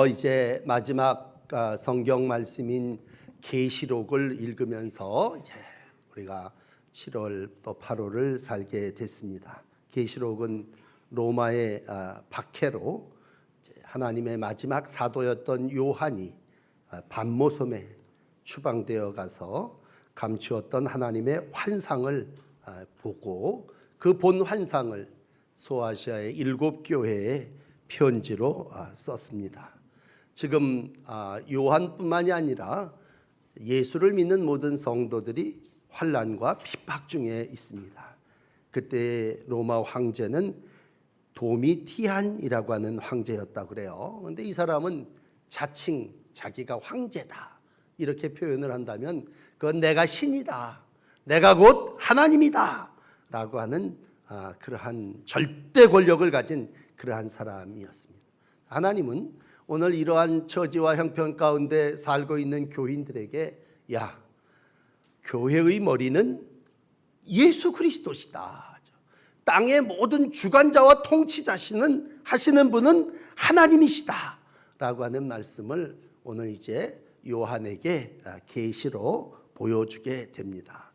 이제 마지막 성경 말씀인 계시록을 읽으면서 이제 우리가 7월 또 8월을 살게 됐습니다. 계시록은 로마의 박해로 하나님의 마지막 사도였던 요한이 반모섬에 추방되어 가서 감추었던 하나님의 환상을 보고 그 본 환상을 소아시아의 7교회에 편지로 썼습니다. 지금 요한뿐만이 아니라 예수를 믿는 모든 성도들이 환난과 핍박 중에 있습니다. 그때 로마 황제는 도미티안이라고 하는 황제였다고 그래요. 그런데 이 사람은 자칭 자기가 황제다 이렇게 표현을 한다면 그건 내가 신이다, 내가 곧 하나님이다 라고 하는 그러한 절대 권력을 가진 그러한 사람이었습니다. 하나님은 오늘 이러한 처지와 형편 가운데 살고 있는 교인들에게 야, 교회의 머리는 예수 그리스도시다. 땅의 모든 주관자와 통치자시는 하시는 분은 하나님이시다 라고 하는 말씀을 오늘 이제 요한에게 계시로 보여주게 됩니다.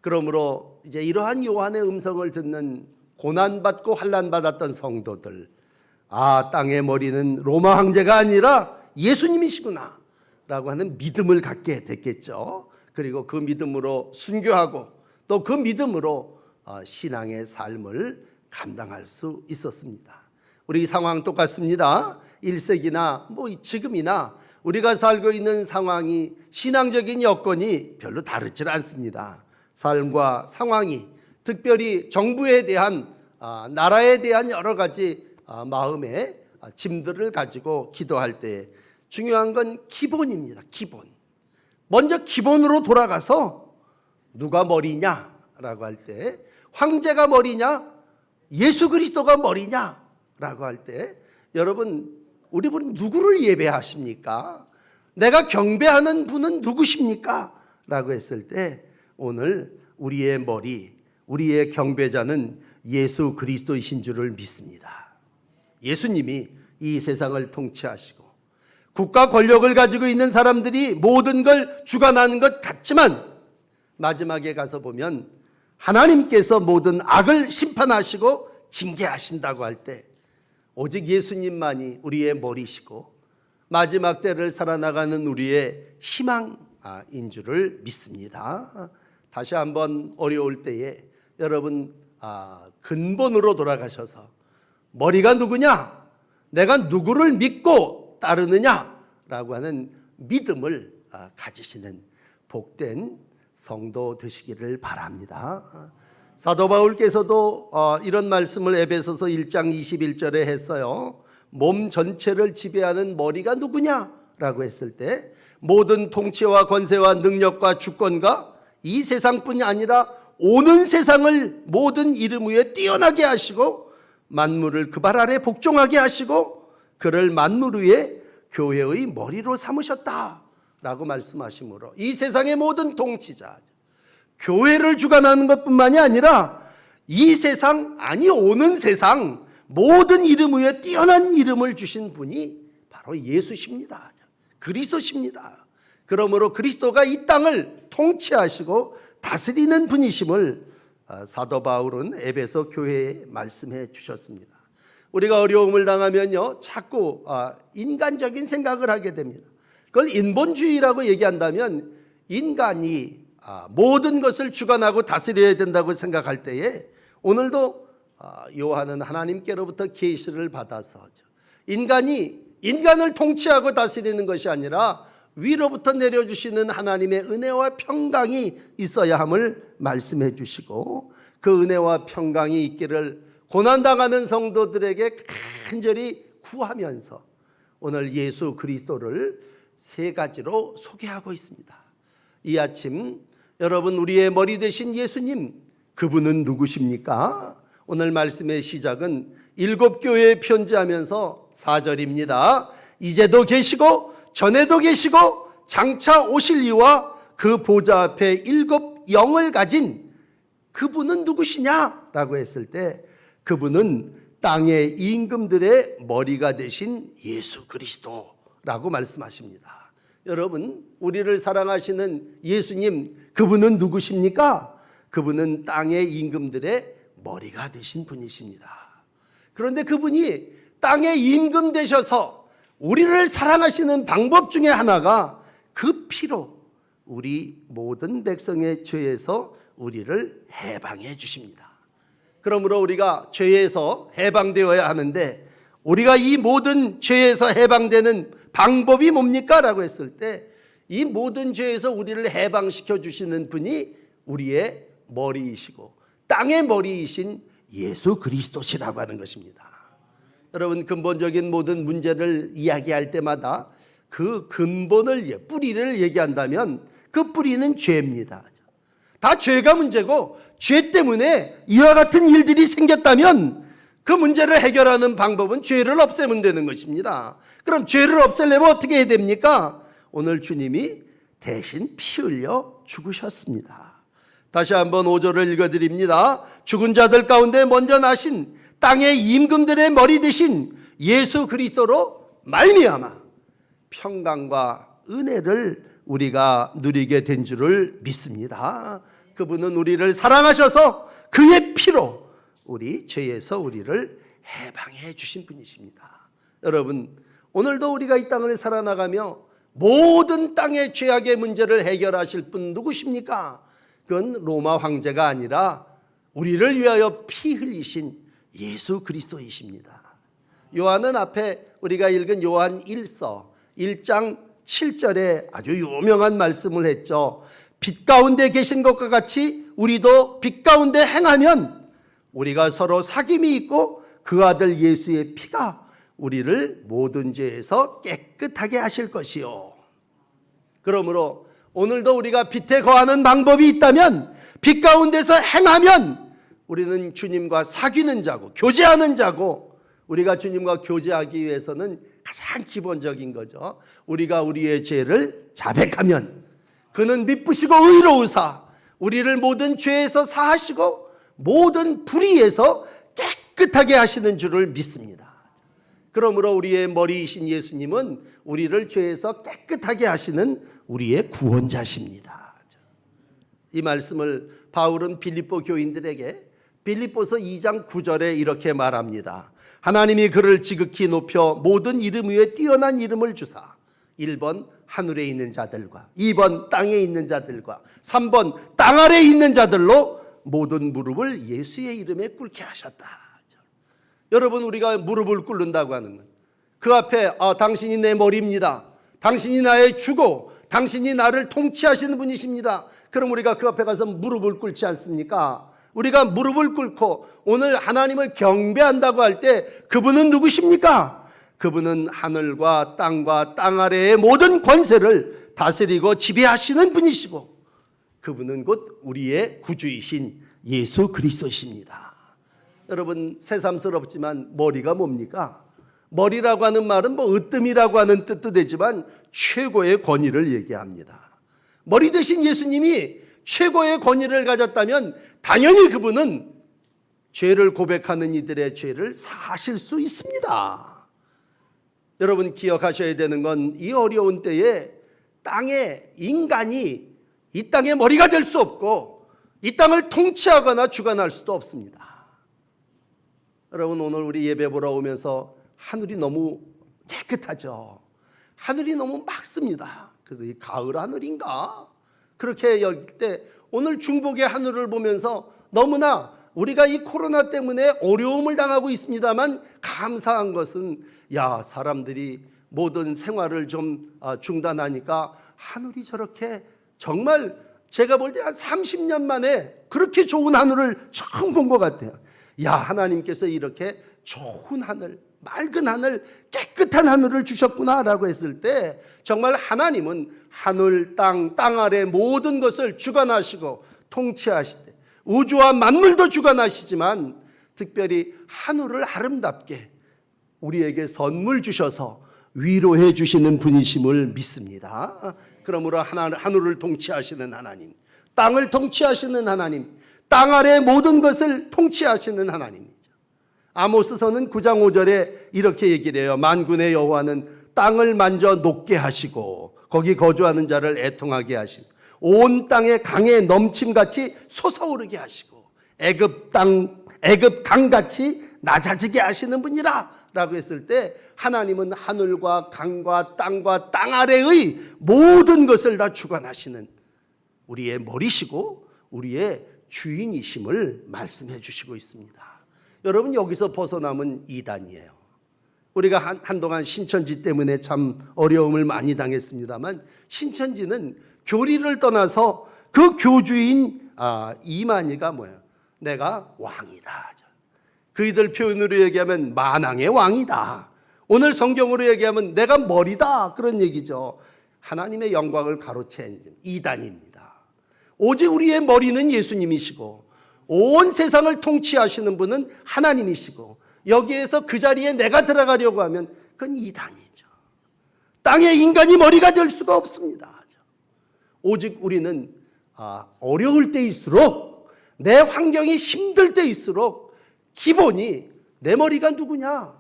그러므로 이제 이러한 요한의 음성을 듣는 고난받고 환난받았던 성도들, 땅의 머리는 로마 황제가 아니라 예수님이시구나 라고 하는 믿음을 갖게 됐겠죠. 그리고 그 믿음으로 순교하고 또 그 믿음으로 신앙의 삶을 감당할 수 있었습니다. 우리 상황 똑같습니다. 1세기나 지금이나 우리가 살고 있는 상황이 신앙적인 여건이 별로 다르지 않습니다. 삶과 상황이 특별히 정부에 대한 나라에 대한 여러 가지 마음의 짐들을 가지고 기도할 때 중요한 건 기본입니다. 기본. 먼저 기본으로 돌아가서 누가 머리냐라고 할 때 황제가 머리냐 예수 그리스도가 머리냐라고 할 때 여러분 우리 분은 누구를 예배하십니까? 내가 경배하는 분은 누구십니까? 라고 했을 때 오늘 우리의 머리, 우리의 경배자는 예수 그리스도이신 줄을 믿습니다. 예수님이 이 세상을 통치하시고 국가 권력을 가지고 있는 사람들이 모든 걸 주관하는 것 같지만 마지막에 가서 보면 하나님께서 모든 악을 심판하시고 징계하신다고 할 때 오직 예수님만이 우리의 머리시고 마지막 때를 살아나가는 우리의 희망인 줄을 믿습니다. 다시 한번 어려울 때에 여러분 근본으로 돌아가셔서 머리가 누구냐? 내가 누구를 믿고 따르느냐라고 하는 믿음을 가지시는 복된 성도 되시기를 바랍니다. 사도 바울께서도 이런 말씀을 에베소서 1장 21절에 했어요. 몸 전체를 지배하는 머리가 누구냐라고 했을 때 모든 통치와 권세와 능력과 주권과 이 세상뿐이 아니라 오는 세상을 모든 이름 위에 뛰어나게 하시고 만물을 그 발 아래 복종하게 하시고 그를 만물 위에 교회의 머리로 삼으셨다라고 말씀하시므로 이 세상의 모든 통치자 교회를 주관하는 것뿐만이 아니라 이 세상 오는 세상 모든 이름 위에 뛰어난 이름을 주신 분이 바로 예수십니다. 그리스도십니다. 그러므로 그리스도가 이 땅을 통치하시고 다스리는 분이심을 사도 바울은 에베소 교회에 말씀해 주셨습니다. 우리가 어려움을 당하면요 자꾸 인간적인 생각을 하게 됩니다. 그걸 인본주의라고 얘기한다면 인간이 모든 것을 주관하고 다스려야 된다고 생각할 때에 오늘도 요한은 하나님께로부터 계시를 받아서 인간이 인간을 통치하고 다스리는 것이 아니라 위로부터 내려주시는 하나님의 은혜와 평강이 있어야 함을 말씀해 주시고 그 은혜와 평강이 있기를 고난당하는 성도들에게 간절히 구하면서 오늘 예수 그리스도를 세 가지로 소개하고 있습니다. 이 아침 여러분 우리의 머리 되신 예수님 그분은 누구십니까? 오늘 말씀의 시작은 7교회에 편지하면서 4절입니다. 이제도 계시고 전에도 계시고 장차 오실 이와 그 보좌 앞에 7 영을 가진 그분은 누구시냐라고 했을 때 그분은 땅의 임금들의 머리가 되신 예수 그리스도 라고 말씀하십니다. 여러분, 우리를 사랑하시는 예수님, 그분은 누구십니까? 그분은 땅의 임금들의 머리가 되신 분이십니다. 그런데 그분이 땅의 임금 되셔서 우리를 사랑하시는 방법 중에 하나가 그 피로 우리 모든 백성의 죄에서 우리를 해방해 주십니다. 그러므로 우리가 죄에서 해방되어야 하는데, 우리가 이 모든 죄에서 해방되는 방법이 뭡니까? 라고 했을 때, 이 모든 죄에서 우리를 해방시켜 주시는 분이 우리의 머리이시고 땅의 머리이신 예수 그리스도시라고 하는 것입니다. 여러분, 근본적인 모든 문제를 이야기할 때마다 그 근본을, 뿌리를 얘기한다면 그 뿌리는 죄입니다. 다 죄가 문제고, 죄 때문에 이와 같은 일들이 생겼다면 그 문제를 해결하는 방법은 죄를 없애면 되는 것입니다. 그럼 죄를 없애려면 어떻게 해야 됩니까? 오늘 주님이 대신 피 흘려 죽으셨습니다. 다시 한번 5절을 읽어드립니다. 죽은 자들 가운데 먼저 나신 땅의 임금들의 머리 대신 예수 그리스도로 말미암아 평강과 은혜를 우리가 누리게 된 줄을 믿습니다. 그분은 우리를 사랑하셔서 그의 피로 우리 죄에서 우리를 해방해 주신 분이십니다. 여러분, 오늘도 우리가 이 땅을 살아나가며 모든 땅의 죄악의 문제를 해결하실 분 누구십니까? 그건 로마 황제가 아니라 우리를 위하여 피 흘리신 예수 그리스도이십니다. 요한은 앞에 우리가 읽은 요한 1서 1장 7절에 아주 유명한 말씀을 했죠. 빛 가운데 계신 것과 같이 우리도 빛 가운데 행하면 우리가 서로 사귐이 있고 그 아들 예수의 피가 우리를 모든 죄에서 깨끗하게 하실 것이요. 그러므로 오늘도 우리가 빛에 거하는 방법이 있다면, 빛 가운데서 행하면 우리는 주님과 사귀는 자고 교제하는 자고, 우리가 주님과 교제하기 위해서는 가장 기본적인 거죠. 우리가 우리의 죄를 자백하면 그는 미쁘시고 의로우사 우리를 모든 죄에서 사하시고 모든 불의에서 깨끗하게 하시는 줄을 믿습니다. 그러므로 우리의 머리이신 예수님은 우리를 죄에서 깨끗하게 하시는 우리의 구원자십니다. 이 말씀을 바울은 빌립보 교인들에게 빌립보서 2장 9절에 이렇게 말합니다. 하나님이 그를 지극히 높여 모든 이름 위에 뛰어난 이름을 주사 1번 하늘에 있는 자들과 2번 땅에 있는 자들과 3번 땅 아래에 있는 자들로 모든 무릎을 예수의 이름에 꿇게 하셨다. 여러분, 우리가 무릎을 꿇는다고 하는 건 그 앞에 당신이 내 머리입니다. 당신이 나의 주고 당신이 나를 통치하시는 분이십니다. 그럼 우리가 그 앞에 가서 무릎을 꿇지 않습니까? 우리가 무릎을 꿇고 오늘 하나님을 경배한다고 할 때 그분은 누구십니까? 그분은 하늘과 땅 아래의 모든 권세를 다스리고 지배하시는 분이시고 그분은 곧 우리의 구주이신 예수 그리스도십니다. 여러분, 새삼스럽지만 머리가 뭡니까? 머리라고 하는 말은 으뜸이라고 하는 뜻도 되지만 최고의 권위를 얘기합니다. 머리 대신 예수님이 최고의 권위를 가졌다면 당연히 그분은 죄를 고백하는 이들의 죄를 사하실 수 있습니다. 여러분, 기억하셔야 되는 건 이 어려운 때에 땅의 인간이 이 땅의 머리가 될 수 없고 이 땅을 통치하거나 주관할 수도 없습니다. 여러분, 오늘 우리 예배 보러 오면서 하늘이 너무 깨끗하죠. 하늘이 너무 맑습니다. 그래서 이 가을 하늘인가? 그렇게 여길 때 오늘 중복의 하늘을 보면서 너무나 우리가 이 코로나 때문에 어려움을 당하고 있습니다만 감사한 것은 사람들이 모든 생활을 좀 중단하니까 하늘이 저렇게 정말 제가 볼 때 한 30년 만에 그렇게 좋은 하늘을 처음 본 것 같아요. 하나님께서 이렇게 좋은 하늘, 맑은 하늘, 깨끗한 하늘을 주셨구나라고 했을 때 정말 하나님은 하늘, 땅 아래 모든 것을 주관하시고 통치하시되 우주와 만물도 주관하시지만 특별히 하늘을 아름답게 우리에게 선물 주셔서 위로해 주시는 분이심을 믿습니다. 그러므로 하늘을 통치하시는 하나님, 땅을 통치하시는 하나님, 땅 아래 모든 것을 통치하시는 하나님. 아모스서는 9장 5절에 이렇게 얘기를 해요. 만군의 여호와는 땅을 만져 녹게 하시고 거기 거주하는 자를 애통하게 하신, 온 땅에 강에 넘침같이 솟아오르게 하시고 애굽 강같이 낮아지게 하시는 분이라 라고 했을 때, 하나님은 하늘과 강과 땅과 땅 아래의 모든 것을 다 주관하시는 우리의 머리시고 우리의 주인이심을 말씀해 주시고 있습니다. 여러분, 여기서 벗어남은 이단이에요. 우리가 한동안 신천지 때문에 참 어려움을 많이 당했습니다만, 신천지는 교리를 떠나서 그 교주인 이만희가 뭐예요? 내가 왕이다. 그이들 표현으로 얘기하면 만왕의 왕이다. 오늘 성경으로 얘기하면 내가 머리다, 그런 얘기죠. 하나님의 영광을 가로챈 이단입니다. 오직 우리의 머리는 예수님이시고 온 세상을 통치하시는 분은 하나님이시고, 여기에서 그 자리에 내가 들어가려고 하면 그건 이단이죠. 땅의 인간이 머리가 될 수가 없습니다. 오직 우리는 어려울 때일수록, 내 환경이 힘들 때일수록 기본이 내 머리가 누구냐,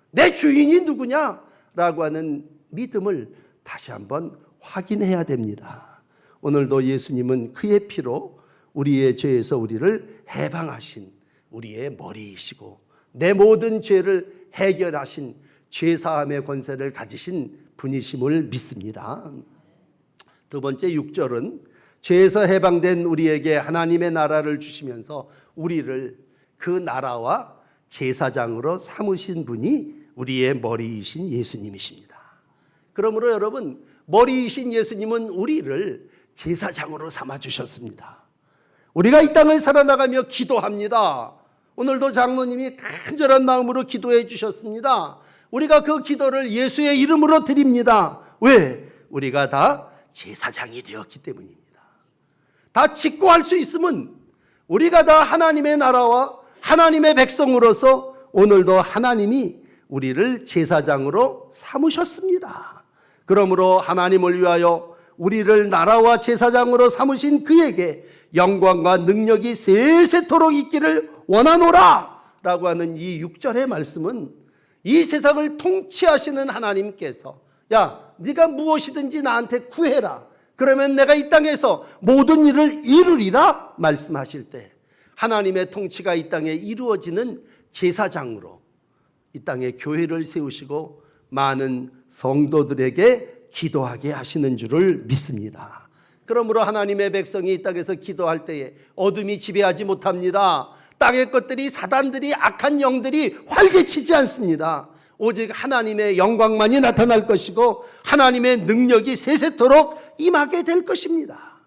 내 주인이 누구냐 라고 하는 믿음을 다시 한번 확인해야 됩니다. 오늘도 예수님은 그의 피로 우리의 죄에서 우리를 해방하신 우리의 머리이시고, 내 모든 죄를 해결하신 죄사함의 권세를 가지신 분이심을 믿습니다. 두 번째 6절은 죄에서 해방된 우리에게 하나님의 나라를 주시면서 우리를 그 나라와 제사장으로 삼으신 분이 우리의 머리이신 예수님이십니다. 그러므로 여러분, 머리이신 예수님은 우리를 제사장으로 삼아주셨습니다. 우리가 이 땅을 살아나가며 기도합니다. 오늘도 장로님이 간절한 마음으로 기도해 주셨습니다. 우리가 그 기도를 예수의 이름으로 드립니다. 왜? 우리가 다 제사장이 되었기 때문입니다. 다 짓고 할 수 있으면 우리가 다 하나님의 나라와 하나님의 백성으로서 오늘도 하나님이 우리를 제사장으로 삼으셨습니다. 그러므로 하나님을 위하여 우리를 나라와 제사장으로 삼으신 그에게 영광과 능력이 세세토록 있기를 원하노라 라고 하는 이 6절의 말씀은, 이 세상을 통치하시는 하나님께서 야, 네가 무엇이든지 나한테 구해라, 그러면 내가 이 땅에서 모든 일을 이루리라 말씀하실 때, 하나님의 통치가 이 땅에 이루어지는 제사장으로 이 땅에 교회를 세우시고 많은 성도들에게 기도하게 하시는 줄을 믿습니다. 그러므로 하나님의 백성이 이 땅에서 기도할 때에 어둠이 지배하지 못합니다. 땅의 것들이, 사단들이, 악한 영들이 활개치지 않습니다. 오직 하나님의 영광만이 나타날 것이고 하나님의 능력이 세세토록 임하게 될 것입니다.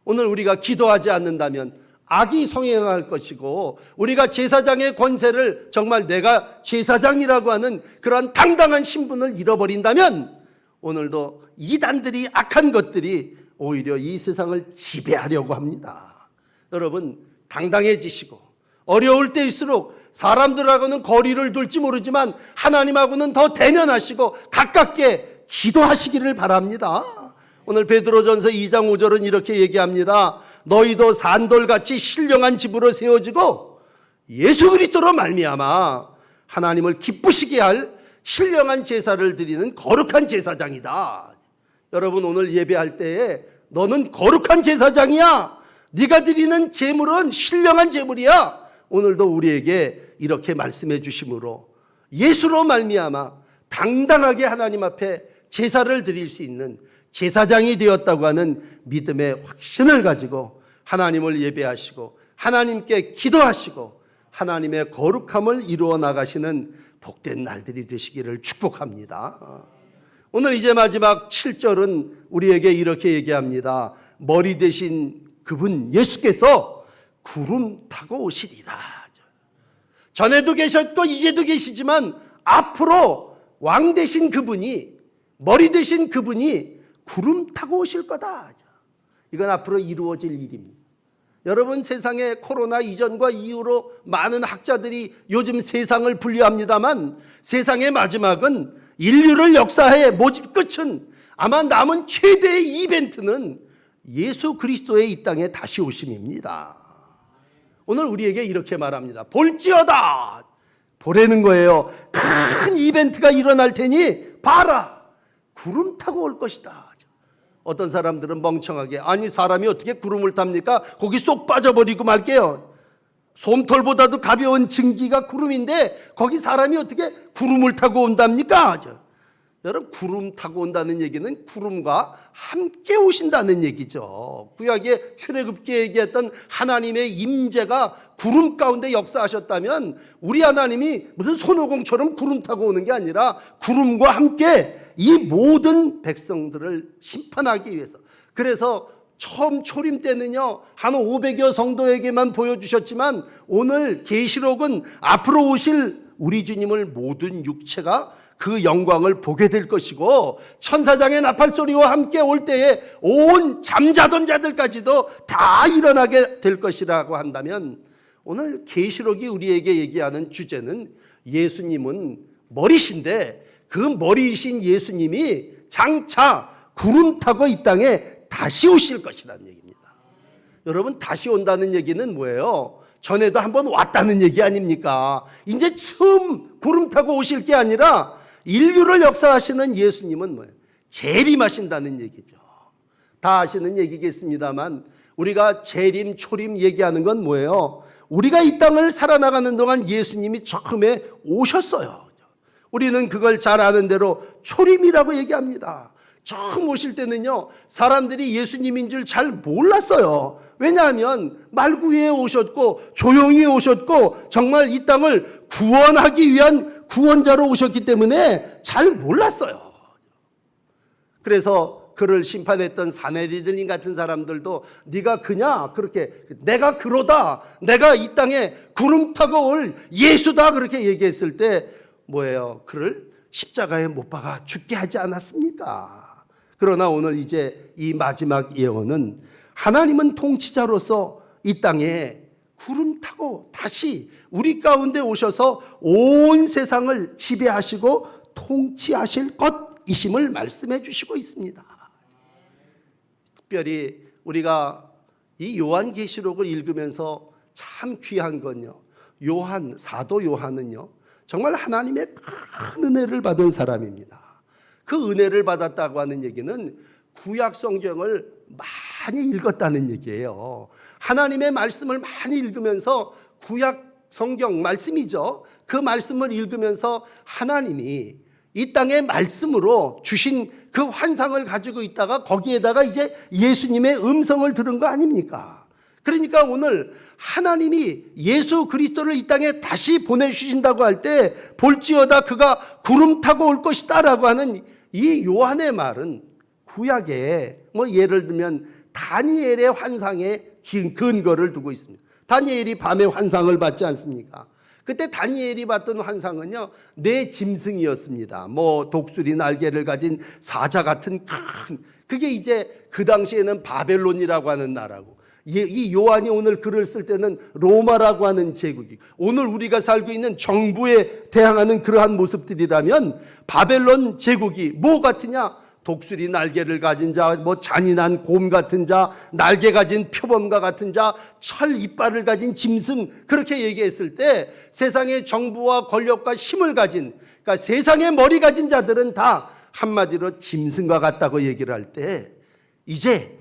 오늘 우리가 기도하지 않는다면 악이 성행할 것이고, 우리가 제사장의 권세를, 정말 내가 제사장이라고 하는 그러한 당당한 신분을 잃어버린다면 오늘도 이단들이, 악한 것들이 오히려 이 세상을 지배하려고 합니다. 여러분, 당당해지시고 어려울 때일수록 사람들하고는 거리를 둘지 모르지만 하나님하고는 더 대면하시고 가깝게 기도하시기를 바랍니다. 오늘 베드로전서 2장 5절은 이렇게 얘기합니다. 너희도 산돌같이 신령한 집으로 세워지고 예수 그리스도로 말미암아 하나님을 기쁘시게 할 신령한 제사를 드리는 거룩한 제사장이다. 여러분, 오늘 예배할 때에 너는 거룩한 제사장이야. 네가 드리는 제물은 신령한 제물이야. 오늘도 우리에게 이렇게 말씀해 주심으로 예수로 말미암아 당당하게 하나님 앞에 제사를 드릴 수 있는 제사장이 되었다고 하는 믿음의 확신을 가지고 하나님을 예배하시고 하나님께 기도하시고 하나님의 거룩함을 이루어 나가시는 복된 날들이 되시기를 축복합니다. 오늘 이제 마지막 7절은 우리에게 이렇게 얘기합니다. 머리 대신 그분 예수께서 구름 타고 오시리라. 전에도 계셨고 이제도 계시지만 앞으로 왕 되신 그분이, 머리 되신 그분이 구름 타고 오실 거다. 이건 앞으로 이루어질 일입니다. 여러분, 세상에 코로나 이전과 이후로 많은 학자들이 요즘 세상을 분류합니다만, 세상의 마지막은, 인류를 역사의 모집 끝은, 아마 남은 최대의 이벤트는 예수 그리스도의 이 땅에 다시 오심입니다. 오늘 우리에게 이렇게 말합니다. 볼지어다. 보라는 거예요. 큰 이벤트가 일어날 테니 봐라. 구름 타고 올 것이다. 어떤 사람들은 멍청하게 아니 사람이 어떻게 구름을 탑니까? 거기 쏙 빠져버리고 말게요. 솜털보다도 가벼운 증기가 구름인데 거기 사람이 어떻게 구름을 타고 온답니까? 여러분 구름 타고 온다는 얘기는 구름과 함께 오신다는 얘기죠. 구약의 출애굽기에 얘기했던 하나님의 임재가 구름 가운데 역사하셨다면 우리 하나님이 무슨 손오공처럼 구름 타고 오는 게 아니라 구름과 함께 이 모든 백성들을 심판하기 위해서. 그래서 처음 초림 때는요 한 500여 성도에게만 보여주셨지만 오늘 계시록은 앞으로 오실 우리 주님을 모든 육체가 그 영광을 보게 될 것이고 천사장의 나팔소리와 함께 올 때에 온 잠자던 자들까지도 다 일어나게 될 것이라고 한다면 오늘 계시록이 우리에게 얘기하는 주제는 예수님은 머리신데 그 머리이신 예수님이 장차 구름 타고 이 땅에 다시 오실 것이라는 얘기입니다. 여러분 다시 온다는 얘기는 뭐예요? 전에도 한번 왔다는 얘기 아닙니까? 이제 처음 구름 타고 오실 게 아니라 인류를 역사하시는 예수님은 뭐예요? 재림하신다는 얘기죠. 다 아시는 얘기겠습니다만 우리가 재림, 초림 얘기하는 건 뭐예요? 우리가 이 땅을 살아나가는 동안 예수님이 처음에 오셨어요. 우리는 그걸 잘 아는 대로 초림이라고 얘기합니다. 처음 오실 때는요 사람들이 예수님인 줄 잘 몰랐어요. 왜냐하면 말구에 오셨고 조용히 오셨고 정말 이 땅을 구원하기 위한 구원자로 오셨기 때문에 잘 몰랐어요. 그래서 그를 심판했던 사내리들님 같은 사람들도 네가 그냐 그렇게 내가 그러다 내가 이 땅에 구름 타고 올 예수다 그렇게 얘기했을 때 뭐예요? 그를 십자가에 못 박아 죽게 하지 않았습니까? 그러나 오늘 이제 이 마지막 예언은 하나님은 통치자로서 이 땅에 구름 타고 다시 우리 가운데 오셔서 온 세상을 지배하시고 통치하실 것이심을 말씀해 주시고 있습니다. 특별히 우리가 이 요한계시록을 읽으면서 참 귀한 건요. 사도 요한은요. 정말 하나님의 큰 은혜를 받은 사람입니다. 그 은혜를 받았다고 하는 얘기는 구약 성경을 많이 읽었다는 얘기예요. 하나님의 말씀을 많이 읽으면서 구약 성경 말씀이죠. 그 말씀을 읽으면서 하나님이 이 땅의 말씀으로 주신 그 환상을 가지고 있다가 거기에다가 이제 예수님의 음성을 들은 거 아닙니까? 그러니까 오늘 하나님이 예수 그리스도를 이 땅에 다시 보내주신다고 할 때 볼지어다 그가 구름 타고 올 것이다 라고 하는 이 요한의 말은 구약에 예를 들면 다니엘의 환상에 근거를 두고 있습니다. 다니엘이 밤에 환상을 봤지 않습니까? 그때 다니엘이 봤던 환상은요, 네 짐승이었습니다. 독수리 날개를 가진 사자 같은 그게 이제 그 당시에는 바벨론이라고 하는 나라고, 이 요한이 오늘 글을 쓸 때는 로마라고 하는 제국이, 오늘 우리가 살고 있는 정부에 대항하는 그러한 모습들이라면 바벨론 제국이 뭐 같으냐? 독수리 날개를 가진 자, 잔인한 곰 같은 자, 날개 가진 표범과 같은 자, 철 이빨을 가진 짐승, 그렇게 얘기했을 때 세상의 정부와 권력과 힘을 가진, 그러니까 세상의 머리 가진 자들은 다 한마디로 짐승과 같다고 얘기를 할 때 이제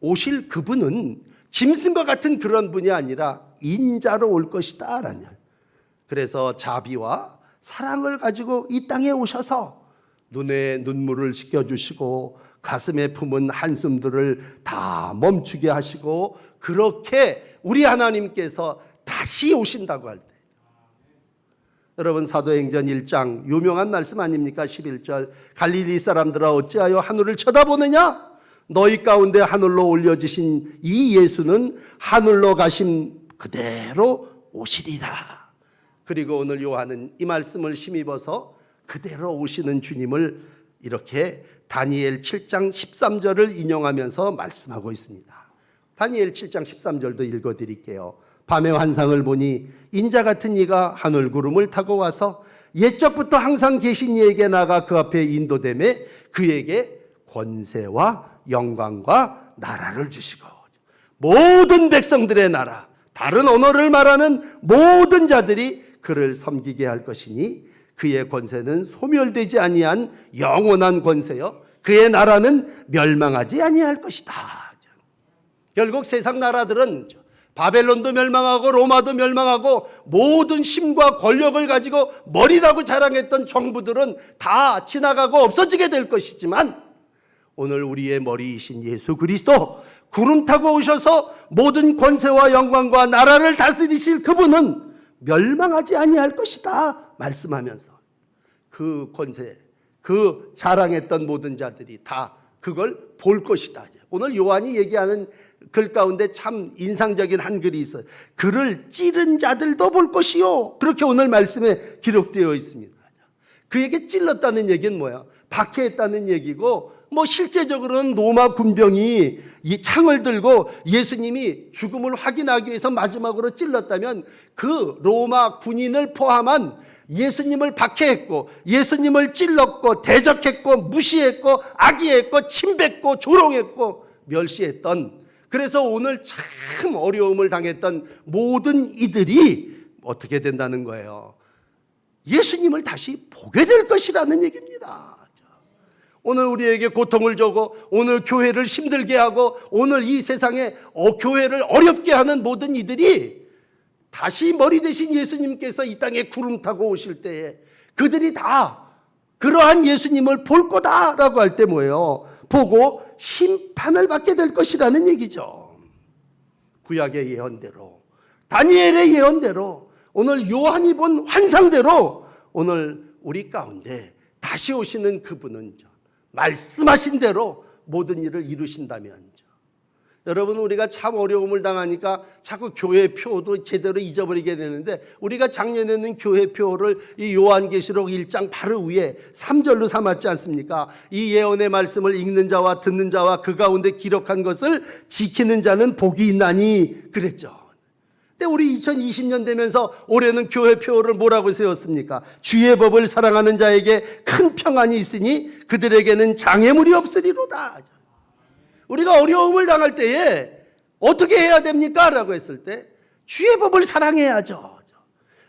오실 그분은 짐승과 같은 그런 분이 아니라 인자로 올 것이다 라는. 그래서 자비와 사랑을 가지고 이 땅에 오셔서 눈에 눈물을 씻겨주시고 가슴에 품은 한숨들을 다 멈추게 하시고 그렇게 우리 하나님께서 다시 오신다고 할 때, 여러분 사도행전 1장 유명한 말씀 아닙니까? 11절 갈릴리 사람들아 어찌하여 하늘을 쳐다보느냐? 너희 가운데 하늘로 올려지신 이 예수는 하늘로 가신 그대로 오시리라. 그리고 오늘 요한은 이 말씀을 힘입어서 그대로 오시는 주님을 이렇게 다니엘 7장 13절을 인용하면서 말씀하고 있습니다. 다니엘 7장 13절도 읽어드릴게요. 밤의 환상을 보니 인자 같은 이가 하늘 구름을 타고 와서 옛적부터 항상 계신 이에게 나가 그 앞에 인도되매 그에게 권세와 영광과 나라를 주시고 모든 백성들의 나라, 다른 언어를 말하는 모든 자들이 그를 섬기게 할 것이니 그의 권세는 소멸되지 아니한 영원한 권세요 그의 나라는 멸망하지 아니할 것이다. 결국 세상 나라들은 바벨론도 멸망하고 로마도 멸망하고 모든 힘과 권력을 가지고 머리라고 자랑했던 정부들은 다 지나가고 없어지게 될 것이지만 오늘 우리의 머리이신 예수 그리스도 구름 타고 오셔서 모든 권세와 영광과 나라를 다스리실 그분은 멸망하지 아니할 것이다 말씀하면서 그 권세, 그 자랑했던 모든 자들이 다 그걸 볼 것이다. 오늘 요한이 얘기하는 글 가운데 참 인상적인 한 글이 있어요. 그를 찌른 자들도 볼 것이요. 그렇게 오늘 말씀에 기록되어 있습니다. 그에게 찔렀다는 얘기는 뭐야? 박해했다는 얘기고 실제적으로는 로마 군병이 이 창을 들고 예수님이 죽음을 확인하기 위해서 마지막으로 찔렀다면 그 로마 군인을 포함한 예수님을 박해했고 예수님을 찔렀고 대적했고 무시했고 악의했고 침뱉고 조롱했고 멸시했던 그래서 오늘 참 어려움을 당했던 모든 이들이 어떻게 된다는 거예요? 예수님을 다시 보게 될 것이라는 얘기입니다. 오늘 우리에게 고통을 주고 오늘 교회를 힘들게 하고 오늘 이 세상에 교회를 어렵게 하는 모든 이들이 다시 머리 대신 예수님께서 이 땅에 구름 타고 오실 때에 그들이 다 그러한 예수님을 볼 거다라고 할 때 뭐예요? 보고 심판을 받게 될 것이라는 얘기죠. 구약의 예언대로 다니엘의 예언대로 오늘 요한이 본 환상대로 오늘 우리 가운데 다시 오시는 그분은 말씀하신 대로 모든 일을 이루신다면 여러분 우리가 참 어려움을 당하니까 자꾸 교회표도 제대로 잊어버리게 되는데 우리가 작년에는 교회표를 이 요한계시록 1장 바로 위에 3절로 삼았지 않습니까? 이 예언의 말씀을 읽는 자와 듣는 자와 그 가운데 기록한 것을 지키는 자는 복이 있나니 그랬죠. 근데 우리 2020년 되면서 올해는 교회표를 뭐라고 세웠습니까? 주의 법을 사랑하는 자에게 큰 평안이 있으니 그들에게는 장애물이 없으리로다. 우리가 어려움을 당할 때에 어떻게 해야 됩니까? 라고 했을 때 주의 법을 사랑해야죠.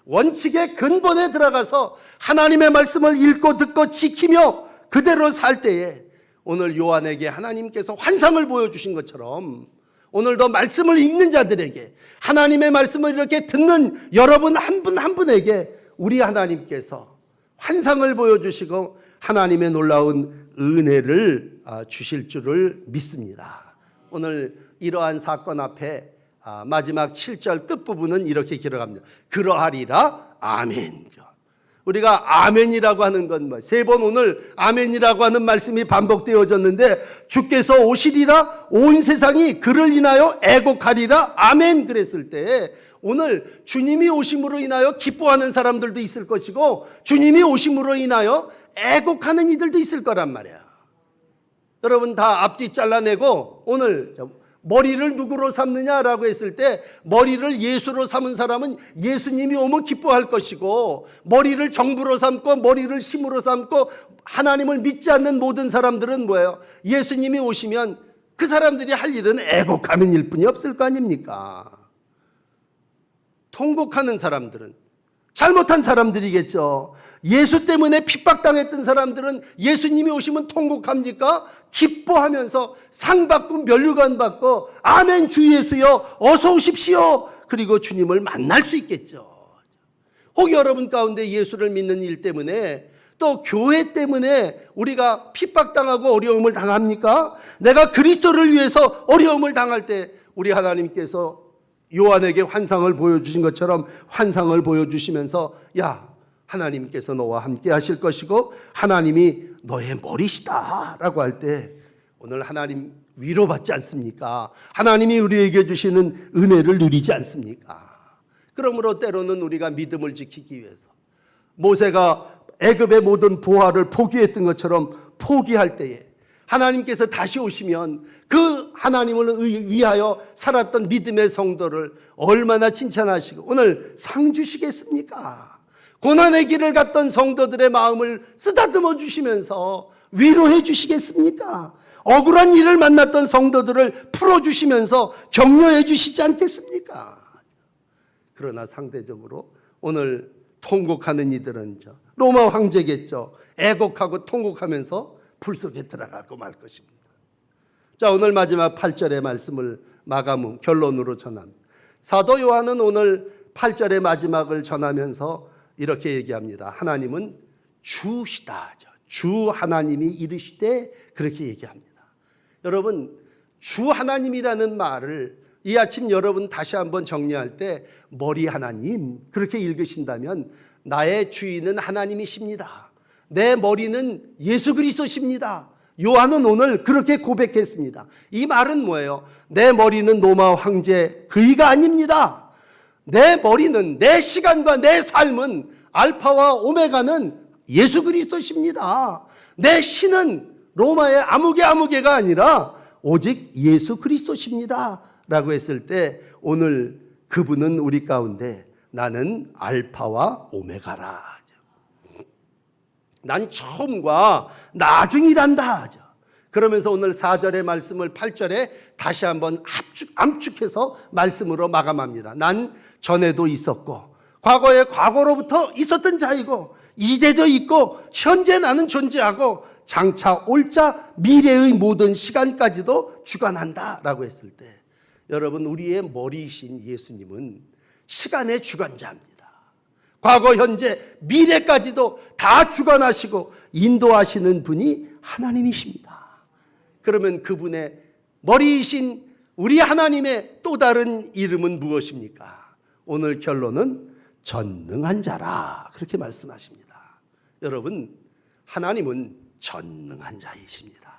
원칙의 근본에 들어가서 하나님의 말씀을 읽고 듣고 지키며 그대로 살 때에 오늘 요한에게 하나님께서 환상을 보여주신 것처럼 오늘도 말씀을 읽는 자들에게 하나님의 말씀을 이렇게 듣는 여러분 한 분 한 분에게 우리 하나님께서 환상을 보여주시고 하나님의 놀라운 은혜를 주실 줄을 믿습니다. 오늘 이러한 사건 앞에 마지막 7절 끝부분은 이렇게 기록합니다. 그러하리라 아멘. 우리가 아멘이라고 하는 건 뭐 세 번 오늘 아멘이라고 하는 말씀이 반복되어졌는데 주께서 오시리라 온 세상이 그를 인하여 애곡하리라 아멘 그랬을 때 오늘 주님이 오심으로 인하여 기뻐하는 사람들도 있을 것이고 주님이 오심으로 인하여 애곡하는 이들도 있을 거란 말이야. 여러분 다 앞뒤 잘라내고 오늘 머리를 누구로 삼느냐라고 했을 때 머리를 예수로 삼은 사람은 예수님이 오면 기뻐할 것이고 머리를 정부로 삼고 머리를 힘으로 삼고 하나님을 믿지 않는 모든 사람들은 뭐예요? 예수님이 오시면 그 사람들이 할 일은 애곡하는 일뿐이 없을 거 아닙니까? 통곡하는 사람들은 잘못한 사람들이겠죠. 예수 때문에 핍박당했던 사람들은 예수님이 오시면 통곡합니까? 기뻐하면서 상 받고 면류관 받고 아멘 주 예수여 어서 오십시오. 그리고 주님을 만날 수 있겠죠. 혹 여러분 가운데 예수를 믿는 일 때문에 또 교회 때문에 우리가 핍박당하고 어려움을 당합니까? 내가 그리스도를 위해서 어려움을 당할 때 우리 하나님께서 요한에게 환상을 보여주신 것처럼 환상을 보여주시면서 야 하나님께서 너와 함께 하실 것이고 하나님이 너의 머리시다 라고 할 때 오늘 하나님 위로받지 않습니까? 하나님이 우리에게 주시는 은혜를 누리지 않습니까? 그러므로 때로는 우리가 믿음을 지키기 위해서 모세가 애굽의 모든 보화를 포기했던 것처럼 포기할 때에 하나님께서 다시 오시면 그 하나님을 위하여 살았던 믿음의 성도를 얼마나 칭찬하시고 오늘 상 주시겠습니까? 고난의 길을 갔던 성도들의 마음을 쓰다듬어 주시면서 위로해 주시겠습니까? 억울한 일을 만났던 성도들을 풀어주시면서 격려해 주시지 않겠습니까? 그러나 상대적으로 오늘 통곡하는 이들은 로마 황제겠죠. 애곡하고 통곡하면서 불 속에 들어가고 말 것입니다. 자, 오늘 마지막 8절의 말씀을 마감 결론으로 전합니다. 사도 요한은 오늘 8절의 마지막을 전하면서 이렇게 얘기합니다. 하나님은 주시다. 주 하나님이 이르시되 그렇게 얘기합니다. 여러분, 주 하나님이라는 말을 이 아침 여러분 다시 한번 정리할 때 머리 하나님 그렇게 읽으신다면 나의 주인은 하나님이십니다. 내 머리는 예수 그리스도십니다. 요한은 오늘 그렇게 고백했습니다. 이 말은 뭐예요? 내 머리는 로마 황제 그이가 아닙니다. 내 머리는, 내 시간과 내 삶은, 알파와 오메가는 예수 그리스도십니다. 내 신은 로마의 아무개가 아니라 오직 예수 그리스도십니다 라고 했을 때 오늘 그분은 우리 가운데 나는 알파와 오메가라, 난 처음과 나중이란다. 그러면서 오늘 4절의 말씀을 8절에 다시 한번 암축해서 말씀으로 마감합니다. 난 전에도 있었고 과거에 과거로부터 있었던 자이고 이제도 있고 현재 나는 존재하고 장차 올자 미래의 모든 시간까지도 주관한다 라고 했을 때 여러분, 우리의 머리이신 예수님은 시간의 주관자입니다. 과거, 현재, 미래까지도 다 주관하시고 인도하시는 분이 하나님이십니다. 그러면 그분의 머리이신 우리 하나님의 또 다른 이름은 무엇입니까? 오늘 결론은 전능한 자라 그렇게 말씀하십니다. 여러분, 하나님은 전능한 자이십니다.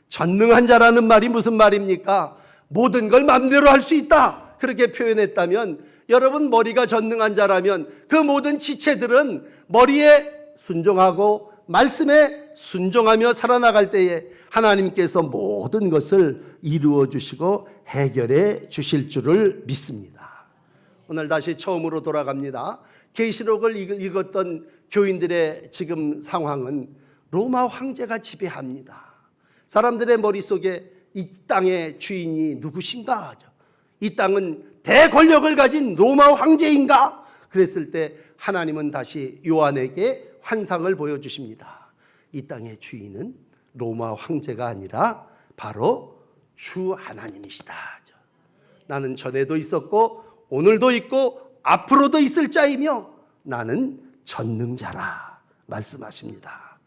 전능한 자라는 말이 무슨 말입니까? 모든 걸 마음대로 할 수 있다 그렇게 표현했다면 여러분, 머리가 전능한 자라면 그 모든 지체들은 머리에 순종하고 말씀에 순종하며 살아나갈 때에 하나님께서 모든 것을 이루어 주시고 해결해 주실 줄을 믿습니다. 오늘 다시 처음으로 돌아갑니다. 계시록을 읽었던 교인들의 지금 상황은 로마 황제가 지배합니다. 사람들의 머릿속에 이 땅의 주인이 누구신가? 이 땅은 대권력을 가진 로마 황제인가? 그랬을 때 하나님은 다시 요한에게 환상을 보여주십니다. 이 땅의 주인은 로마 황제가 아니라 바로 주 하나님이시다. 나는 전에도 있었고 오늘도 있고 앞으로도 있을 자이며 나는 전능자라 말씀하십니다.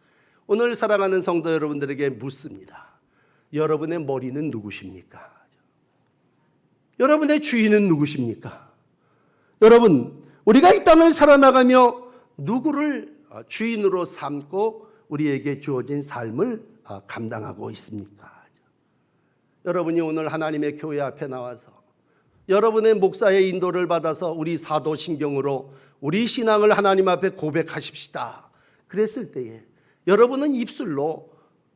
오늘 사랑하는 성도 여러분들에게 묻습니다. 여러분의 머리는 누구십니까? 여러분의 주인은 누구십니까? 여러분, 우리가 이 땅을 살아나가며 누구를 주인으로 삼고 우리에게 주어진 삶을 감당하고 있습니까? 여러분이 오늘 하나님의 교회 앞에 나와서 여러분의 목사의 인도를 받아서 우리 사도신경으로 우리 신앙을 하나님 앞에 고백하십시다. 그랬을 때에 여러분은 입술로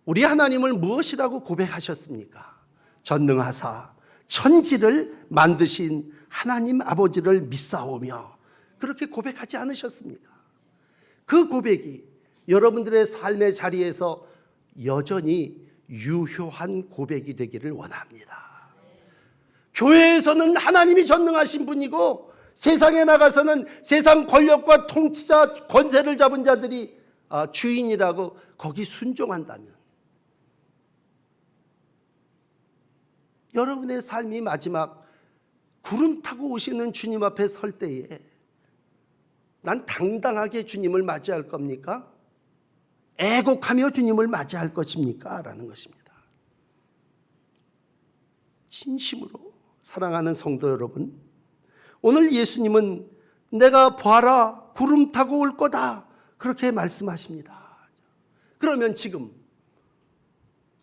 우리 하나님을 무엇이라고 고백하셨습니까? 전능하사 천지를 만드신 하나님 아버지를 믿사오며 그렇게 고백하지 않으셨습니까? 그 고백이 여러분들의 삶의 자리에서 여전히 유효한 고백이 되기를 원합니다. 교회에서는 하나님이 전능하신 분이고 세상에 나가서는 세상 권력과 통치자 권세를 잡은 자들이 주인이라고 거기 순종한다면 여러분의 삶이 마지막 구름 타고 오시는 주님 앞에 설 때에 난 당당하게 주님을 맞이할 겁니까? 애곡하며 주님을 맞이할 것입니까? 라는 것입니다. 진심으로 사랑하는 성도 여러분, 오늘 예수님은 내가 봐라 구름 타고 올 거다 그렇게 말씀하십니다. 그러면 지금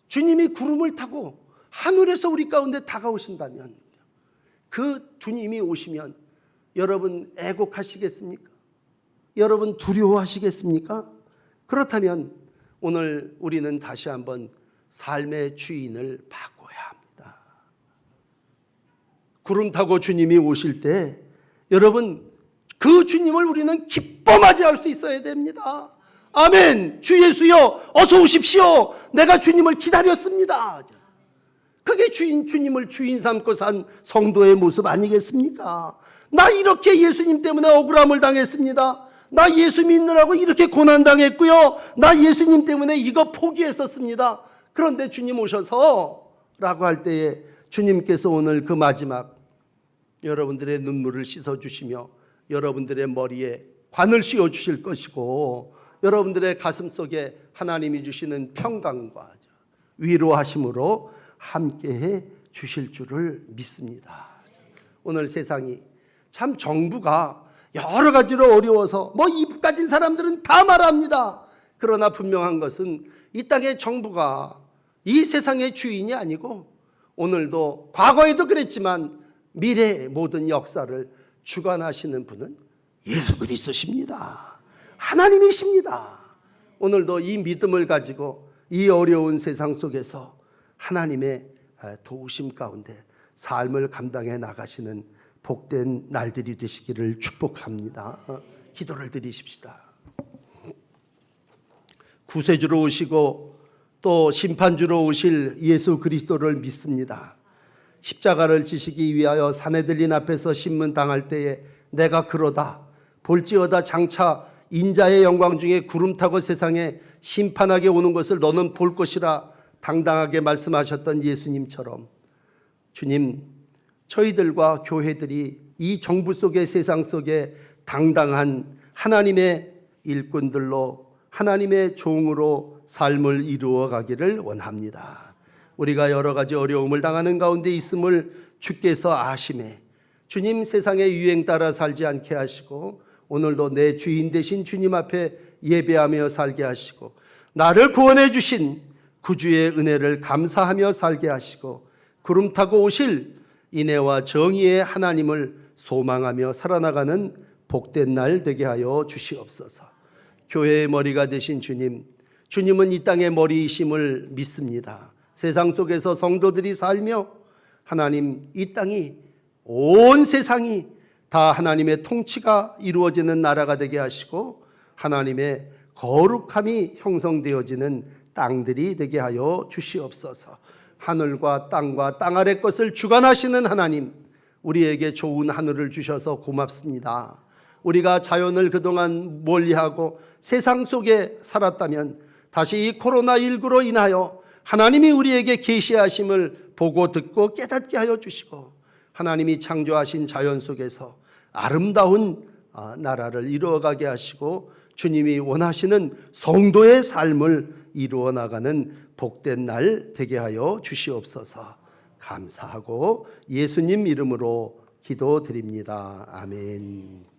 주님이 구름을 타고 하늘에서 우리 가운데 다가오신다면 그 주님이 오시면 여러분 애곡하시겠습니까? 여러분 두려워하시겠습니까? 그렇다면 오늘 우리는 다시 한번 삶의 주인을 바꿔야 합니다. 구름 타고 주님이 오실 때 여러분 그 주님을 우리는 기뻐 맞이할 수 있어야 됩니다. 아멘. 주 예수여 어서 오십시오. 내가 주님을 기다렸습니다. 그게 주님을 주인 삼고 산 성도의 모습 아니겠습니까? 나 이렇게 예수님 때문에 억울함을 당했습니다. 나 예수 믿느라고 이렇게 고난당했고요. 나 예수님 때문에 이거 포기했었습니다. 그런데 주님 오셔서 라고 할 때에 주님께서 오늘 그 마지막 여러분들의 눈물을 씻어주시며 여러분들의 머리에 관을 씌워주실 것이고 여러분들의 가슴 속에 하나님이 주시는 평강과 위로하심으로 함께해 주실 줄을 믿습니다. 오늘 세상이 참 정부가 여러 가지로 어려워서 이북 가진 사람들은 다 말합니다. 그러나 분명한 것은 이 땅의 정부가 이 세상의 주인이 아니고 오늘도 과거에도 그랬지만 미래의 모든 역사를 주관하시는 분은 예수 그리스도십니다. 하나님이십니다. 오늘도 이 믿음을 가지고 이 어려운 세상 속에서 하나님의 도우심 가운데 삶을 감당해 나가시는 복된 날들이 되시기를 축복합니다. 기도를 드리십시다. 구세주로 오시고 또 심판주로 오실 예수 그리스도를 믿습니다. 십자가를 지시기 위하여 사내들린 앞에서 신문당할 때에 내가 그러다 볼지어다 장차 인자의 영광 중에 구름 타고 세상에 심판하게 오는 것을 너는 볼 것이라 당당하게 말씀하셨던 예수님처럼 주님, 저희들과 교회들이 이 정부 속의 세상 속에 당당한 하나님의 일꾼들로 하나님의 종으로 삶을 이루어 가기를 원합니다. 우리가 여러 가지 어려움을 당하는 가운데 있음을 주께서 아심에 주님 세상의 유행 따라 살지 않게 하시고 오늘도 내 주인 되신 주님 앞에 예배하며 살게 하시고 나를 구원해 주신 구주의 은혜를 감사하며 살게 하시고 구름 타고 오실 인애와 정의의 하나님을 소망하며 살아나가는 복된 날 되게 하여 주시옵소서. 교회의 머리가 되신 주님, 주님은 이 땅의 머리이심을 믿습니다. 세상 속에서 성도들이 살며 하나님 이 땅이 온 세상이 다 하나님의 통치가 이루어지는 나라가 되게 하시고 하나님의 거룩함이 형성되어지는 땅들이 되게 하여 주시옵소서. 하늘과 땅 아래 것을 주관하시는 하나님, 우리에게 좋은 하늘을 주셔서 고맙습니다. 우리가 자연을 그동안 멀리하고 세상 속에 살았다면 다시 이 코로나19로 인하여 하나님이 우리에게 계시하심을 보고 듣고 깨닫게 하여 주시고 하나님이 창조하신 자연 속에서 아름다운 나라를 이루어가게 하시고 주님이 원하시는 성도의 삶을 이루어 나가는 복된 날 되게 하여 주시옵소서. 감사하고 예수님 이름으로 기도드립니다. 아멘.